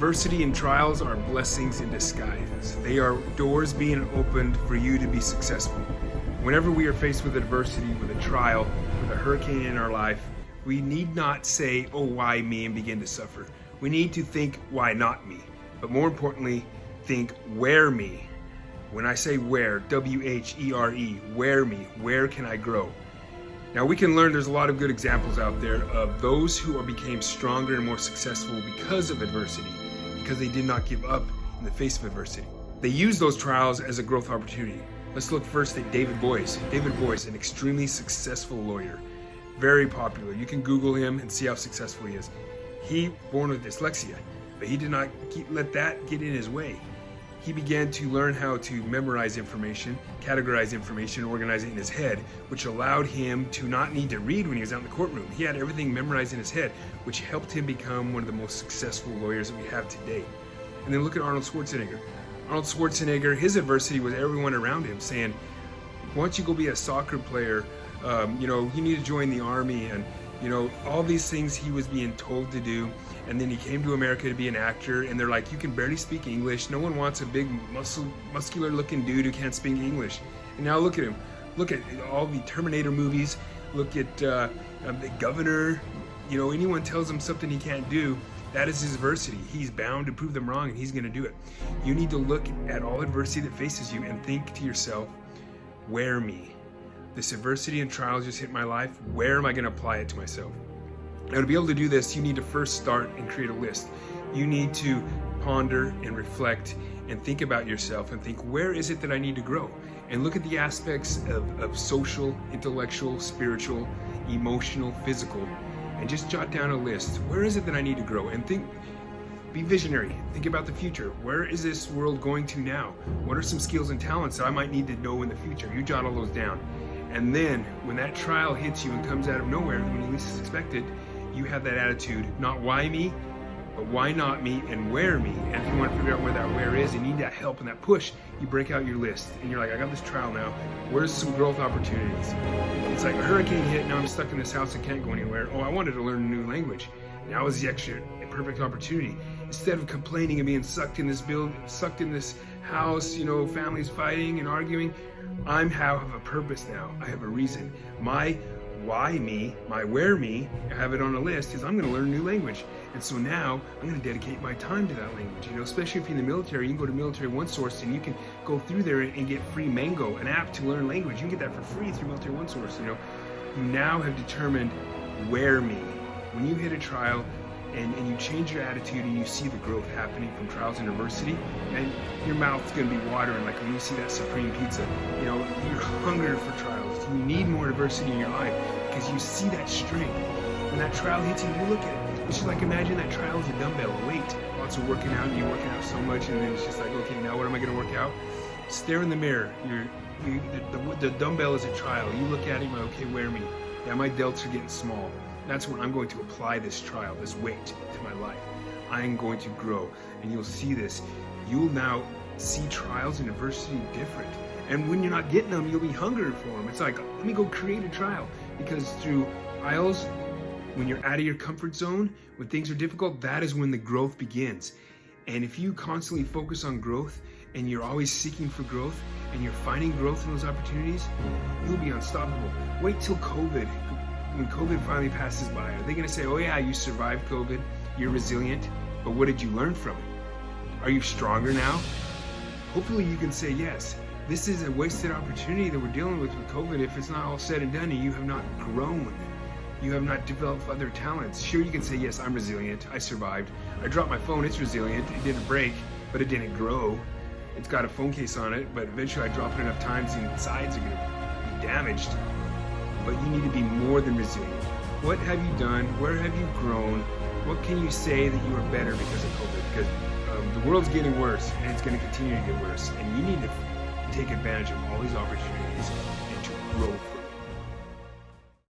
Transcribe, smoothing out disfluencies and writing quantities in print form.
Adversity and trials are blessings in disguise. They are doors being opened for you to be successful. Whenever we are faced with adversity, with a trial, with a hurricane in our life, we need not say, oh, why me, and begin to suffer. We need to think, why not me? But more importantly, think, where me? When I say where, W-H-E-R-E, where me? Where can I grow? Now we can learn there's a lot of good examples out there of those who became stronger and more successful because of adversity, because they did not give up in the face of adversity. They used those trials as a growth opportunity. Let's look first at David Boyce. David Boyce, an extremely successful lawyer, very popular. You can Google him and see how successful he is. He born with dyslexia, but he did not let that get in his way. He began to learn how to memorize information, categorize information, organize it in his head, which allowed him to not need to read when he was out in the courtroom. He had everything memorized in his head, which helped him become one of the most successful lawyers that we have today. And then look at Arnold Schwarzenegger. Arnold Schwarzenegger, his adversity was everyone around him saying, why don't you go be a soccer player? You need to join the army, and all these things he was being told to do. And then he came to America to be an actor, and they're like, you can barely speak English. No one wants a big muscular looking dude who can't speak English. And now look at him. Look at all the Terminator movies. Look at the Governor. Anyone tells him something he can't do, that is his adversity. He's bound to prove them wrong, and he's going to do it. You need to look at all adversity that faces you and think to yourself, where me? This adversity and trials just hit my life. Where am I going to apply it to myself? Now, to be able to do this, you need to first start and create a list. You need to ponder and reflect and think about yourself and think, where is it that I need to grow? And look at the aspects of social, intellectual, spiritual, emotional, physical, and just jot down a list. Where is it that I need to grow? And think, be visionary. Think about the future. Where is this world going to now? What are some skills and talents that I might need to know in the future? You jot all those down. And then when that trial hits you and comes out of nowhere, when you least expect it, you have that attitude, not why me, but why not me, and where me. And if you want to figure out where that where is, and you need that help and that push, you break out your list. And you're like, I got this trial now. Where's some growth opportunities? It's like a hurricane hit, now I'm stuck in this house, I can't go anywhere. Oh, I wanted to learn a new language. Now is the perfect opportunity. Instead of complaining and being sucked in this house, families fighting and arguing, I have a purpose now. I have a reason. My why me, my where me, I have it on a list, is I'm going to learn a new language. And so now I'm going to dedicate my time to that language. Especially if you're in the military, you can go to Military One Source and you can go through there and get free Mango, an app to learn language. You can get that for free through Military One Source. You now have determined where me. When you hit a trial and you change your attitude and you see the growth happening from trials and adversity, and your mouth's going to be watering like when you see that Supreme Pizza. You're hungry for trials. You need more adversity in your life because you see that strength. When that trial hits you, you look at it. It's just like, imagine that trial is a dumbbell, a weight. Lots of working out, and you're working out so much, and then it's just like, okay, now what am I going to work out? Stare in the mirror. The dumbbell is a trial. You look at it, you're like, okay, wear me. Yeah, my delts are getting small. That's when I'm going to apply this trial, this weight to my life. I'm going to grow, and you'll see this. You'll now see trials and adversity different. And when you're not getting them, you'll be hungry for them. It's like, let me go create a trial. Because through trials, when you're out of your comfort zone, when things are difficult, that is when the growth begins. And if you constantly focus on growth, and you're always seeking for growth, and you're finding growth in those opportunities, you'll be unstoppable. Wait till COVID. When COVID finally passes by, are they going to say, oh yeah, you survived COVID, you're resilient, but what did you learn from it? Are you stronger now? Hopefully you can say yes. This is a wasted opportunity that we're dealing with COVID if it's not all said and done and you have not grown. You have not developed other talents. Sure, you can say, yes, I'm resilient, I survived. I dropped my phone, it's resilient, it didn't break, but it didn't grow. It's got a phone case on it, but eventually I drop it enough times and the sides are going to be damaged. But you need to be more than resilient. What have you done? Where have you grown? What can you say that you are better because of COVID? Because the world's getting worse, and it's going to continue to get worse. And you need to take advantage of all these opportunities and to grow from